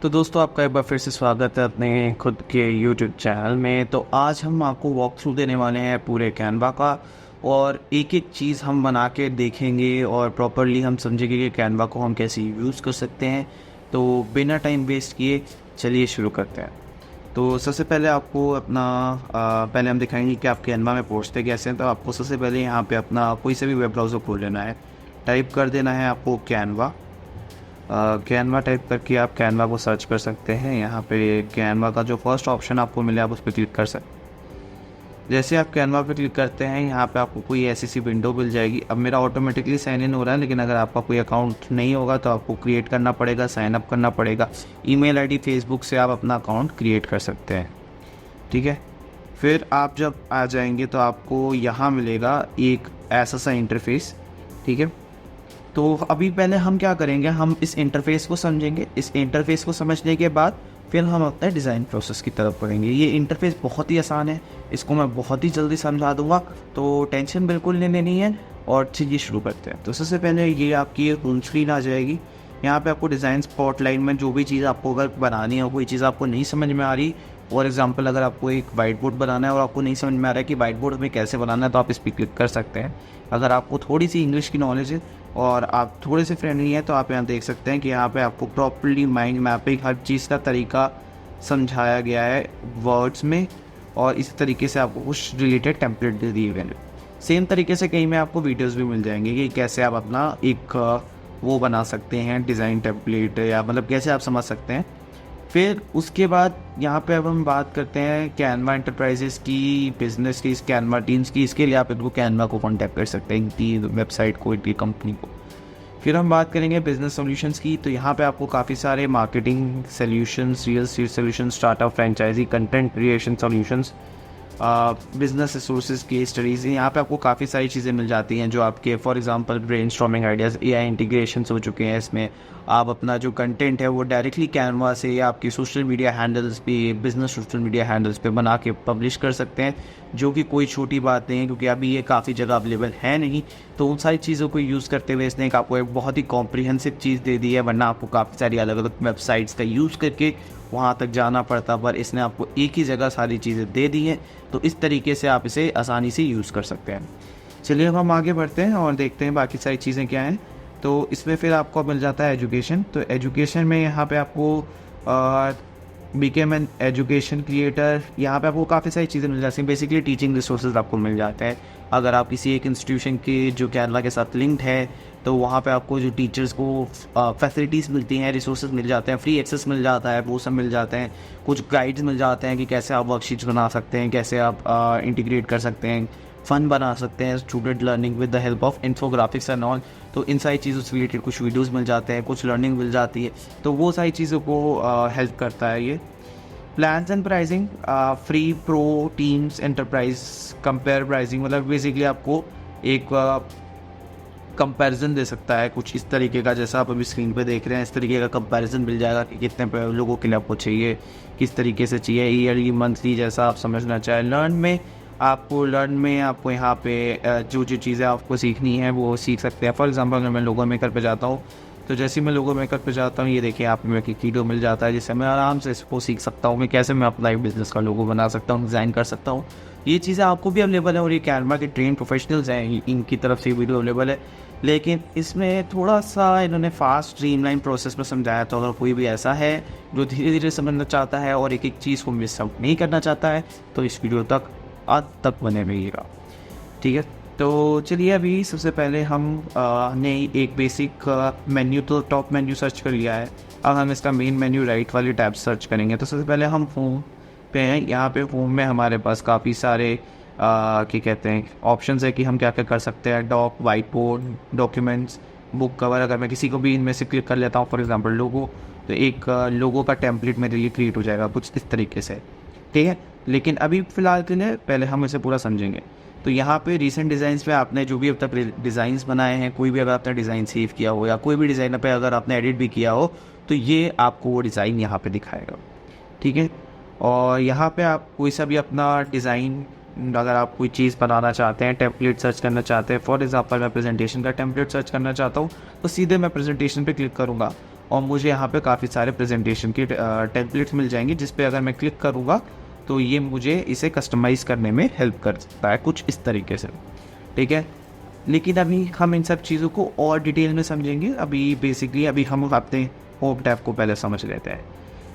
तो दोस्तों आपका एक बार फिर से स्वागत है अपने खुद के YouTube चैनल में। तो आज हम आपको वॉक थ्रू देने वाले हैं पूरे कैनवा का, और एक एक चीज़ हम बना के देखेंगे और प्रॉपरली हम समझेंगे कि कैनवा को हम कैसे यूज़ कर सकते हैं। तो बिना टाइम वेस्ट किए चलिए शुरू करते हैं। तो सबसे पहले आपको अपना पहले हम दिखाएंगे कि आप कैनवा में पहुँचते कैसे हैं। तो आपको सबसे पहले यहाँ पे अपना कोई से भी वेब ब्राउज़र खोल लेना है, टाइप कर देना है आपको कैनवा। कैनवा टाइप करके आप कैनवा को सर्च कर सकते हैं। यहाँ पे कैनवा का जो फर्स्ट ऑप्शन आपको मिले आप उस पर क्लिक कर सकते हैं। जैसे आप कैनवा पे क्लिक करते हैं यहाँ पे आपको कोई ऐसी सी विंडो मिल जाएगी। अब मेरा ऑटोमेटिकली साइन इन हो रहा है, लेकिन अगर आपका कोई अकाउंट नहीं होगा तो आपको क्रिएट करना पड़ेगा, साइन अप करना पड़ेगा। ईमेल आईडी फेसबुक से आप अपना अकाउंट क्रिएट कर सकते हैं, ठीक है। फिर आप जब आ जाएंगे तो आपको यहाँ मिलेगा एक ऐसा सा इंटरफेस, ठीक है। तो अभी पहले हम क्या करेंगे, हम इस इंटरफेस को समझेंगे। इस इंटरफेस को समझने के बाद फिर हम अपने डिज़ाइन प्रोसेस की तरफ बढ़ेंगे। ये इंटरफेस बहुत ही आसान है, इसको मैं बहुत ही जल्दी समझा दूंगा, तो टेंशन बिल्कुल नहीं लेनी है। और चलिए शुरू करते हैं। तो सबसे पहले ये आपकी होम स्क्रीन आ जाएगी। यहाँ पे आपको डिज़ाइन स्पॉटलाइट में जो भी चीज़ आपको अगर बनानी है, कोई चीज़ आपको नहीं समझ में आ रही, फॉर एग्जांपल अगर आपको एक वाइट बोर्ड बनाना है और आपको नहीं समझ में आ रहा है कि वाइट बोर्ड में कैसे बनाना है, तो आप इस पर क्लिक कर सकते हैं। अगर आपको थोड़ी सी इंग्लिश की नॉलेज है और आप थोड़े से फ्रेंडली हैं तो आप यहाँ देख सकते हैं कि यहाँ पे आपको प्रॉपर्ली माइंड मैपिंग हर चीज़ का तरीका समझाया गया है वर्ड्स में, और इस तरीके से आपको कुछ रिलेटेड टेम्पलेट दे दिए गए हैं। सेम तरीके से कहीं में आपको वीडियोस भी मिल जाएंगे कि कैसे आप अपना एक वो बना सकते हैं डिज़ाइन टेम्पलेट, या मतलब कैसे आप समझ सकते हैं। फिर उसके बाद यहाँ पे अब हम बात करते हैं कैनवा एंटरप्राइजेस की, बिजनेस की, कैनवा टीम्स की। इसके लिए आप इनको कैनवा को कांटेक्ट कर सकते हैं, इनकी वेबसाइट को, इनकी कंपनी को। फिर हम बात करेंगे बिजनेस सॉल्यूशंस की। तो यहाँ पे आपको काफ़ी सारे marketing solutions, real estate solutions, startup, franchise, content creation solutions, business resources की स्टडीज़, यहाँ पे आपको काफ़ी सारी चीज़ें मिल जाती हैं जो आपके for example brainstorming ideas, AI integrations हो चुके हैं इसमें। आप अपना जो कंटेंट है वो डायरेक्टली कैनवा से या आपकी सोशल मीडिया हैंडल्स पे, बिजनेस सोशल मीडिया हैंडल्स पे बना के पब्लिश कर सकते हैं, जो कि कोई छोटी बात नहीं है, क्योंकि अभी ये काफ़ी जगह अवेलेबल है नहीं। तो उन सारी चीज़ों को यूज़ करते हुए इसने आपको एक बहुत ही कॉम्प्रिहेंसिव चीज़ दे दी है, वरना आपको काफ़ी सारी अलग अलग वेबसाइट्स का यूज़ करके वहाँ तक जाना पड़ता, पर इसने आपको एक ही जगह सारी चीज़ें दे दी हैं। तो इस तरीके से आप इसे आसानी से यूज़ कर सकते हैं। चलिए अब हम आगे बढ़ते हैं और देखते हैं बाकी सारी चीज़ें क्या हैं। तो इसमें फिर आपको मिल जाता है एजुकेशन। तो एजुकेशन में यहाँ पे आपको बिकेम एन एजुकेशन क्रिएटर, यहाँ पे आपको काफ़ी सारी चीज़ें मिल जाती हैं। बेसिकली टीचिंग रिसोर्सेज आपको मिल जाते हैं। अगर आप किसी एक इंस्टीट्यूशन के जो कैनवा के साथ लिंक्ड है, तो वहाँ पे आपको जो टीचर्स को फैसिलिटीज़ मिलती हैं, रिसोर्सेज मिल जाते हैं, फ्री एक्सेस मिल जाता है, वो सब मिल जाते हैं। कुछ गाइड्स मिल जाते हैं कि कैसे आप वर्कशीट्स बना सकते हैं, कैसे आप इंटीग्रेट कर सकते हैं, फ़न बना सकते हैं, student learning with the help of infographics and all. तो इन सारी चीज़ों से रिलेटेड कुछ वीडियोस मिल जाते हैं, कुछ लर्निंग मिल जाती है। तो वो सारी चीज़ों को हेल्प करता है ये। Plans and pricing, free, pro, teams, enterprise, compare pricing, मतलब बेसिकली आपको एक कंपैरिजन दे सकता है कुछ इस तरीके का, जैसा आप अभी स्क्रीन पे देख रहे हैं। इस तरीके का कंपैरिजन मिल जाएगा कि कितने लोगों के लिए आपको चाहिए, किस तरीके से चाहिए, ईयरली, मंथली, जैसा आप समझना चाहें। लर्न में आपको यहाँ पे जो जो चीज़ें आपको सीखनी है वो सीख सकते हैं। फॉर एग्जांपल अगर मैं लोगो मेकर पे जाता हूँ, तो जैसे ही मैं लोगो मेकर पे जाता हूँ, ये देखिए आप में एक वीडियो मिल जाता है, जिससे मैं आराम से इसको सीख सकता हूँ मैं कैसे मैं अपना बिजनेस का लोगो बना सकता हूँ, डिज़ाइन कर सकता हूँ। ये चीज़ें आपको भी अवेलेबल है, और ये कैनवा के ट्रेन प्रोफेशनल्स हैं, इनकी तरफ से वीडियो अवेलेबल है। लेकिन इसमें थोड़ा सा इन्होंने फास्ट स्ट्रीमलाइन प्रोसेस में समझाया। तो अगर कोई भी ऐसा है जो धीरे धीरे समझना चाहता है और एक एक चीज़ को मिस आउट नहीं करना चाहता है, तो इस वीडियो तक आज तक बने रहिएगा, ठीक है। तो चलिए अभी सबसे पहले हम ने एक बेसिक मेन्यू, तो टॉप मेन्यू सर्च कर लिया है। अब हम इसका मेन मेन्यू राइट वाली टैब सर्च करेंगे। तो सबसे पहले हम होम पे हैं। यहाँ पे होम में हमारे पास काफ़ी सारे क्या कहते हैं ऑप्शंस है कि हम क्या क्या कर सकते हैं। Doc, white board, documents, book cover. अगर मैं किसी को भी इनमें से क्लिक कर लेता हूँ, फॉर एग्जांपल लोगो, तो एक लोगो का टेम्पलेट मेरे लिए क्रिएट हो जाएगा कुछ इस तरीके से, ठीक है। लेकिन अभी फ़िलहाल के लिए पहले हम इसे पूरा समझेंगे। तो यहाँ पे रीसेंट डिज़ाइंस पे आपने जो भी अब तक डिज़ाइंस बनाए हैं, कोई भी अगर आपने डिज़ाइन सेव किया हो या कोई भी डिज़ाइन पे अगर आपने एडिट भी किया हो, तो ये आपको वो डिज़ाइन यहाँ पे दिखाएगा, ठीक है। और यहाँ पे आप कोई सा भी अपना डिज़ाइन, अगर आप कोई चीज़ बनाना चाहते हैं, टेम्पलेट सर्च करना चाहते हैं, फॉर एग्जांपल मैं प्रेजेंटेशन का टेम्पलेट सर्च करना चाहता हूँ, तो सीधे मैं प्रेजेंटेशन पे क्लिक करूँगा और मुझे यहाँ पे काफ़ी सारे प्रेजेंटेशन की टेम्पलेट्स मिल जाएंगे, जिस पे अगर मैं क्लिक करूँगा तो ये मुझे इसे कस्टमाइज़ करने में हेल्प कर सकता है कुछ इस तरीके से, ठीक है। लेकिन अभी हम इन सब चीज़ों को और डिटेल में समझेंगे। अभी बेसिकली अभी हम अपने होम टैब को पहले समझ लेते हैं।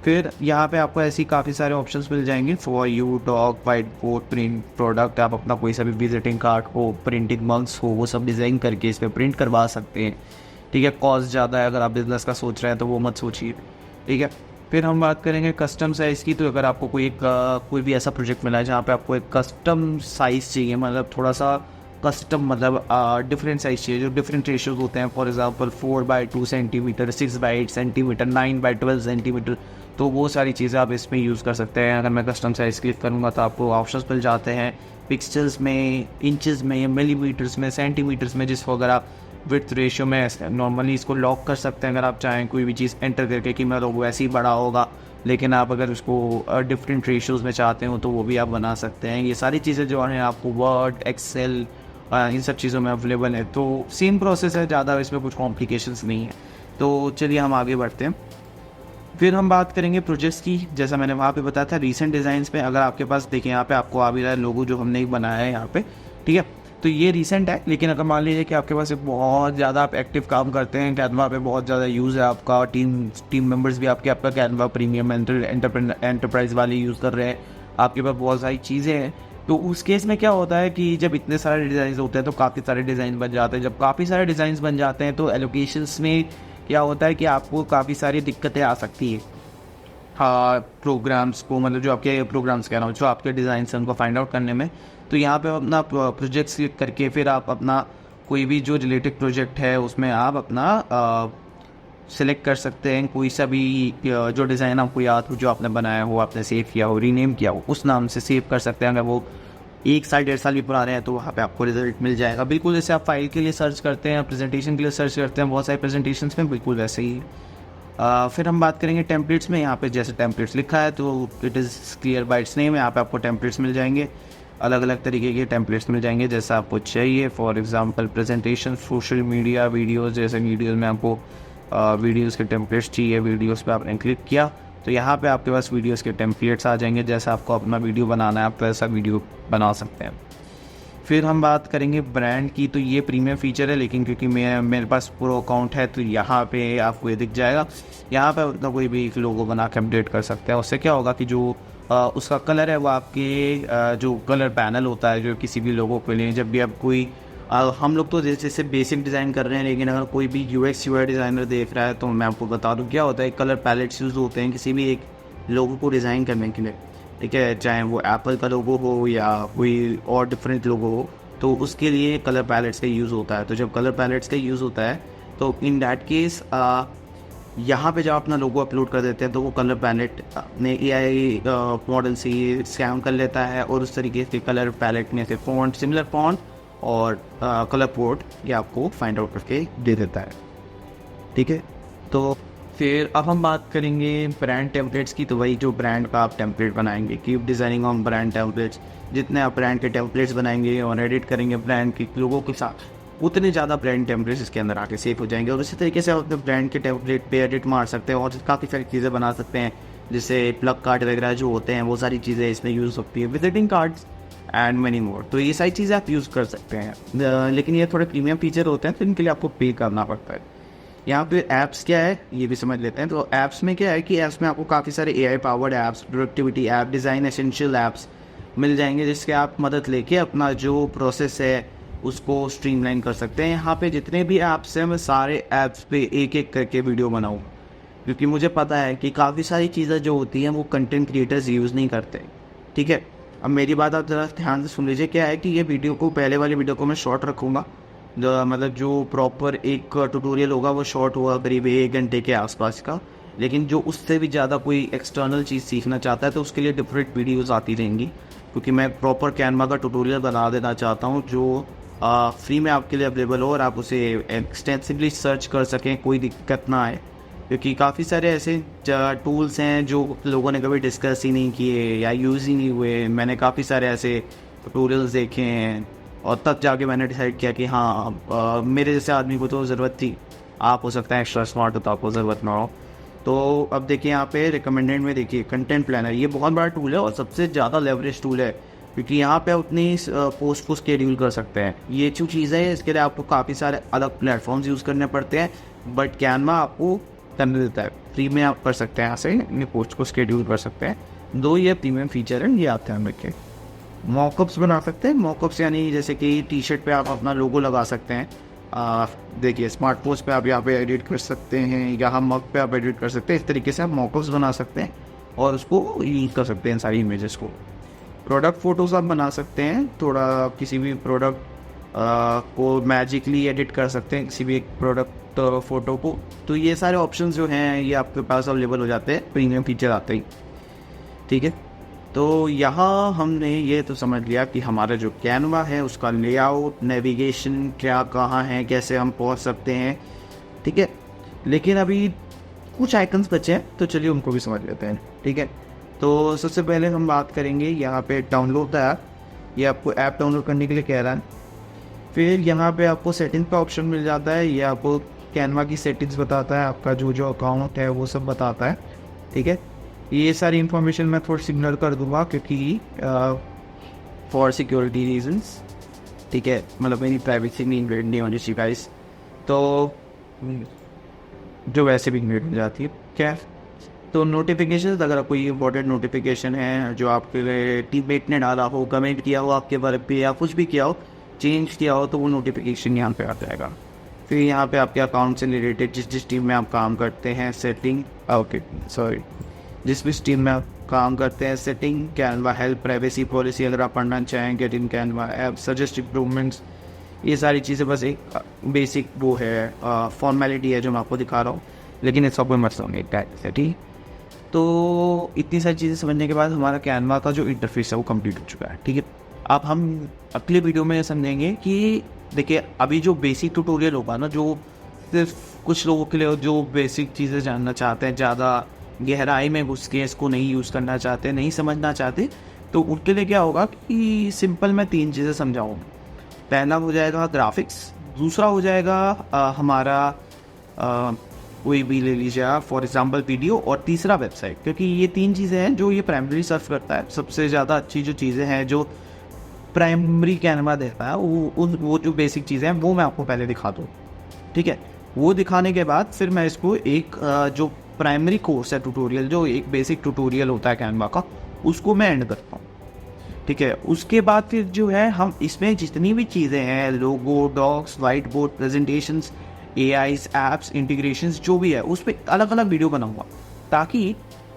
फिर यहाँ पे आपको ऐसी काफ़ी सारे ऑप्शंस मिल जाएंगे, for you, doc, white board, print, product. आप अपना कोई सा भी विजिटिंग कार्ड हो, प्रिंटिंग मग्स हो, वो सब डिज़ाइन करके इस पर प्रिंट करवा सकते हैं, ठीक है। कॉस्ट ज़्यादा है, अगर आप बिजनेस का सोच रहे हैं तो वो मत सोचिए, ठीक है। फिर हम बात करेंगे कस्टम साइज़ की। तो अगर आपको कोई भी ऐसा प्रोजेक्ट मिला है जहाँ पे आपको एक कस्टम साइज़ चाहिए, मतलब थोड़ा सा कस्टम, मतलब डिफरेंट साइज चाहिए, जो डिफरेंट रेशियोज होते हैं, for example 4/2 centimetre, 6/8 centimetre, 9/12 centimetre, तो वो सारी चीज़ें आप इसमें यूज़ कर सकते हैं। अगर मैं कस्टम साइज़ क्लिक करूँगा तो आपको ऑप्शंस मिल जाते हैं पिक्सल्स में, इंचज़ में, मिलीमीटर्स में, सेंटीमीटर्स में, जिसको अगर आप विड्थ रेशियो में नॉर्मली इसको लॉक कर सकते हैं। अगर आप चाहें कोई भी चीज़ एंटर करके कि मतलब वो ऐसे ही बड़ा होगा, लेकिन आप अगर उसको डिफरेंट रेशियोज़ में चाहते हो तो वो भी आप बना सकते हैं। ये सारी चीज़ें जो हैं आपको वर्ड, एक्सेल, इन सब चीज़ों में अवेलेबल है। तो सेम प्रोसेस है, ज़्यादा इसमें कुछ कॉम्प्लिकेशंस नहीं है। तो चलिए हम आगे बढ़ते हैं। फिर हम बात करेंगे प्रोजेक्ट्स की। जैसा मैंने वहाँ पे बताया था रीसेंट डिज़ाइंस पे, अगर आपके पास देखिए यहाँ पे आपको आ भी रहा है लोगो जो हमने बनाया है यहाँ पे, ठीक है। तो ये रीसेंट है, लेकिन अगर मान लीजिए कि आपके पास एक बहुत ज़्यादा आप एक्टिव काम करते हैं, कैनवा पे बहुत ज़्यादा यूज़ है आपका, टीम मेंबर्स भी आपका कैनवा प्रीमियम एंटरप्राइज वाले यूज़ कर रहे हैं, आपके पास बहुत सारी चीज़ें हैं, तो उस केस में क्या होता है कि जब इतने सारे डिज़ाइन होते हैं तो काफ़ी सारे डिज़ाइन बन जाते हैं। जब काफ़ी सारे डिज़ाइन बन जाते हैं तो एलोकेशंस में क्या होता है कि आपको काफ़ी सारी दिक्कतें आ सकती हैं। हाँ, प्रोग्राम्स को, मतलब जो आपके प्रोग्राम्स कह रहा हूँ, जो आपके डिज़ाइन हैं उनको फाइंड आउट करने में। तो यहाँ पे अपना प्रोजेक्ट सिलेक्ट करके फिर आप अपना कोई भी जो रिलेटेड प्रोजेक्ट है उसमें आप अपना सिलेक्ट कर सकते हैं। कोई सा भी जो डिज़ाइन आपको याद हो, जो आपने बनाया हो, आपने सेव किया हो, रीनेम किया हो, उस नाम से सेव कर सकते हैं। अगर वो 1 साल 1.5 साल भी पुराने हैं तो वहाँ पे आपको रिजल्ट मिल जाएगा। बिल्कुल जैसे आप फाइल के लिए सर्च करते हैं, प्रेजेंटेशन के लिए सर्च करते हैं बहुत सारे प्रेजेंटेशन में, बिल्कुल वैसे ही। फिर हम बात करेंगे टेम्पलेट्स में। यहाँ पे जैसे टेम्पलेट्स लिखा है तो it is clear by it's name. यहाँ पे आपको टेम्पलेट्स मिल जाएंगे, अलग अलग तरीके के टेम्पलेट्स मिल जाएंगे जैसा आपको चाहिए। For example presentation, social media, videos, जैसे वीडियोस में आपको वीडियोस के टेम्पलेट्स चाहिए, वीडियोस पे आपने क्लिक किया तो यहाँ पे आपके पास वीडियोस के टेम्पलेट्स आ जाएंगे। जैसा आपको अपना वीडियो बनाना है आप वैसा वीडियो बना सकते हैं। फिर हम बात करेंगे ब्रांड की। तो ये प्रीमियम फीचर है, लेकिन क्योंकि मेरे पास प्रो अकाउंट है तो यहाँ पे आपको ये दिख जाएगा। यहाँ पे अपना कोई भी एक लोगो बना के अपडेट कर सकते हैं। उससे क्या होगा कि जो उसका कलर है वो आपके जो कलर पैनल होता है जो किसी भी लोगो के लिए, जब भी आप कोई हम लोग तो जैसे बेसिक डिज़ाइन कर रहे हैं, लेकिन अगर कोई भी UX UI डिज़ाइनर देख रहा है तो मैं आपको बता दूँ क्या होता है। कलर पैलेट्स यूज़ होते हैं किसी भी एक लोगो को डिज़ाइन करने के लिए, ठीक है, चाहे वो एप्पल का लोगो हो या कोई और डिफरेंट लोगो हो, तो उसके लिए कलर पैलेट्स का यूज़ होता है। तो जब कलर पैलेट्स का यूज़ होता है तो इन डैट केस यहाँ पे जब अपना लोगो अपलोड कर देते हैं तो वो कलर पैलेट अपने AI मॉडल से स्कैन कर लेता है और उस तरीके से कलर पैलेट में से फॉन्ट, सिमिलर फॉन्ट और कलर पोर्ट ये आपको फाइंड आउट करके दे देता है, ठीक है। तो फिर अब हम बात करेंगे ब्रांड टेम्पलेट्स की। तो वही जो ब्रांड का आप टेम्पलेट बनाएंगे, keep designing on brand templates, जितने आप ब्रांड के टेम्पलेट्स बनाएंगे और एडिट करेंगे ब्रांड के लोगों के साथ, उतने ज़्यादा ब्रांड टेम्पलेट्स इसके अंदर आके सेव हो जाएंगे। और इसी तरीके से आप अपने ब्रांड के टेम्पलेट पे एडिट मार सकते हैं और काफ़ी सारी चीज़ें बना सकते हैं, जैसे प्लग कार्ड वगैरह जो होते हैं वो सारी चीज़ें इसमें यूज़ होती है, visiting cards and many more. तो ये सारी चीज़ें आप यूज़ कर सकते हैं, लेकिन ये थोड़े प्रीमियम फीचर होते हैं तो इनके लिए आपको पे करना पड़ता है। यहाँ पे ऐप्स क्या है ये भी समझ लेते हैं। तो ऐप्स में क्या है कि ऐप्स में आपको काफ़ी सारे AI powered apps, productivity app, design essential apps मिल जाएंगे, जिसके आप मदद लेके अपना जो प्रोसेस है उसको स्ट्रीमलाइन कर सकते हैं। यहाँ पे जितने भी ऐप्स हैं मैं सारे ऐप्स पे एक एक करके वीडियो बनाऊँ, क्योंकि मुझे पता है कि काफ़ी सारी चीज़ें जो होती हैं वो कंटेंट क्रिएटर्स यूज़ नहीं करते, ठीक है। अब मेरी बात आप ज़रा ध्यान से सुन लीजिए। क्या है कि ये वीडियो को, पहले वाली वीडियो को मैं शॉर्ट रखूँगा, मतलब जो प्रॉपर एक ट्यूटोरियल होगा वो शॉर्ट होगा करीब 1 घंटे के आसपास का। लेकिन जो उससे भी ज़्यादा कोई एक्सटर्नल चीज़ सीखना चाहता है तो उसके लिए डिफरेंट वीडियोज़ आती रहेंगी, क्योंकि मैं प्रॉपर कैनवा का ट्यूटोरियल बना देना चाहता हूँ जो फ्री में आपके लिए अवेलेबल हो और आप उसे एक्सटेंसिवली सर्च कर सकें, कोई दिक्कत ना आए। क्योंकि काफ़ी सारे ऐसे टूल्स हैं जो लोगों ने कभी डिस्कस ही नहीं किए या यूज़ ही नहीं हुए। मैंने काफ़ी सारे ऐसे ट्यूटोरियल्स देखे हैं और तब जाके मैंने डिसाइड किया कि हाँ मेरे जैसे आदमी को तो ज़रूरत थी आप हो सकते हैं एक्स्ट्रा स्मार्ट, तो आपको ज़रूरत ना हो। तो अब देखिए यहाँ पे रिकमेंडेड में देखिए कंटेंट प्लानर, ये बहुत बड़ा टूल है और सबसे ज़्यादा लेवरेज टूल है, क्योंकि यहाँ पे अपनी पोस्ट को शेड्यूल कर सकते हैं। ये जो चीज़ है इसके लिए आपको काफ़ी सारे अलग प्लेटफॉर्म्स यूज़ करने पड़ते हैं, बट कैनवा आपको करने देता है, फ्री में आप कर सकते हैं। यहाँ से अपनी पोस्ट को शेड्यूल कर सकते हैं। दो ये प्रीमियम फीचर है, ये आप ध्यान रखें। मॉकअप्स बना सकते हैं, मॉकअप्स यानी जैसे कि टी शर्ट पे आप अपना लोगो लगा सकते हैं। देखिए स्मार्ट पोस्ट पे आप यहाँ पे एडिट कर सकते हैं, या हम मग पे आप एडिट कर सकते हैं। इस तरीके से आप मॉकअप्स बना सकते हैं और उसको यूज़ कर सकते हैं सारी इमेजेस को। प्रोडक्ट फ़ोटोज़ आप बना सकते हैं, थोड़ा किसी भी प्रोडक्ट को मैजिकली एडिट कर सकते हैं, किसी भी एक प्रोडक्ट फ़ोटो को। तो ये सारे ऑप्शंस जो हैं ये आपके पास अवेलेबल हो जाते हैं प्रीमियम फीचर आते ही, ठीक है। तो यहाँ हमने ये तो समझ लिया कि हमारा जो कैनवा है उसका लेआउट, नेविगेशन क्या कहाँ है, कैसे हम पहुँच सकते हैं, ठीक है। लेकिन अभी कुछ आइकन्स बचे हैं, तो चलिए उनको भी समझ लेते हैं, ठीक है। तो सबसे पहले हम बात करेंगे यहाँ पे डाउनलोड द ऐप। ये आपको ऐप डाउनलोड करने के लिए कह रहा है। फिर यहाँ पे आपको सेटिंग्स का ऑप्शन मिल जाता है, ये आपको कैनवा की सेटिंग्स बताता है, आपका जो जो अकाउंट है वो सब बताता है, ठीक है। ये सारी इन्फॉर्मेशन मैं थोड़ी सिग्नल कर दूंगा क्योंकि फॉर सिक्योरिटी रीजंस, ठीक है, मतलब मेरी प्राइवेसी नहीं इन्वेड नहीं होनी चाहिए गाइस, तो जो वैसे भी इन्वेड हो जाती है। क्या तो नोटिफिकेशन, अगर कोई इंपॉर्टेंट नोटिफिकेशन है जो आपके टीममेट ने डाला हो, कमेंट किया हो आपके बारे पे, या कुछ भी किया हो, चेंज किया हो, तो वो नोटिफिकेशन यहाँ पे आ जाएगा। फिर यहाँ पे आपके अकाउंट से रिलेटेड जिस टीम में आप काम करते हैं सेटिंग, ओके सॉरी, जिस भी टीम में आप काम करते हैं setting, Canva help, privacy policy अगर आप पढ़ना चाहें, get in Canva app, suggest improvements, ये सारी चीज़ें बस एक बेसिक वो है फॉर्मेलिटी है जो मैं आपको दिखा रहा हूँ, लेकिन इसका कोई मतलब नहीं है, ठीक। तो इतनी सारी चीज़ें समझने के बाद हमारा कैनवा का जो इंटरफेस है वो कंप्लीट हो चुका है, ठीक है। अब हम अगले वीडियो में समझेंगे कि देखिए अभी जो बेसिक ट्यूटोरियल होगा ना, जो सिर्फ कुछ लोगों के लिए जो बेसिक चीज़ें जानना चाहते हैं, ज़्यादा गहराई में घुस के इसको नहीं यूज़ करना चाहते, नहीं समझना चाहते, तो उनके लिए क्या होगा कि सिंपल मैं 3 चीज़ें समझाऊँगा। पहला हो जाएगा ग्राफिक्स, दूसरा हो जाएगा हमारा कोई भी ले लीजिए आप फॉर एग्जांपल वीडियो, और तीसरा वेबसाइट, क्योंकि ये 3 चीज़ें हैं जो ये प्राइमरी सर्व करता है। सबसे ज़्यादा अच्छी जो चीज़ें हैं जो प्राइमरी कैनवा देता है वो जो बेसिक चीज़ें हैं वो मैं आपको पहले दिखा दूँ, ठीक है। वो दिखाने के बाद फिर मैं इसको एक जो प्राइमरी कोर्स है ट्यूटोरियल, जो एक बेसिक ट्यूटोरियल होता है कैनवा का, उसको मैं एंड करता हूँ, ठीक है। उसके बाद फिर जो है हम इसमें जितनी भी चीज़ें हैं, logo, docs, white board, presentations, AIs, apps, integrations, जो भी है उस पर अलग अलग वीडियो बनाऊंगा, ताकि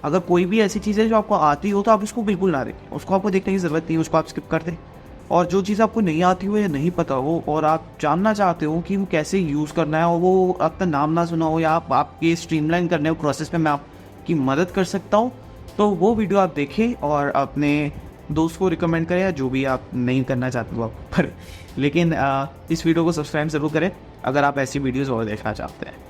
अगर कोई भी ऐसी चीज़ है जो आपको आती हो तो आप उसको बिल्कुल ना देखें, उसको आपको देखने की ज़रूरत नहीं, उसको आप स्किप कर दें। और जो चीज़ आपको नहीं आती हो या नहीं पता हो और आप जानना चाहते हो कि वो कैसे यूज़ करना है, और वो आपका नाम ना सुना हो, या आपके स्ट्रीमलाइन करने के प्रोसेस में मैं आपकी मदद कर सकता हूँ, तो वो वीडियो आप देखें और अपने दोस्त को रिकमेंड करें, या जो भी आप नहीं करना चाहते हो आप पर, लेकिन इस वीडियो को सब्सक्राइब ज़रूर करें अगर आप ऐसी वीडियोज़ और देखना चाहते हैं।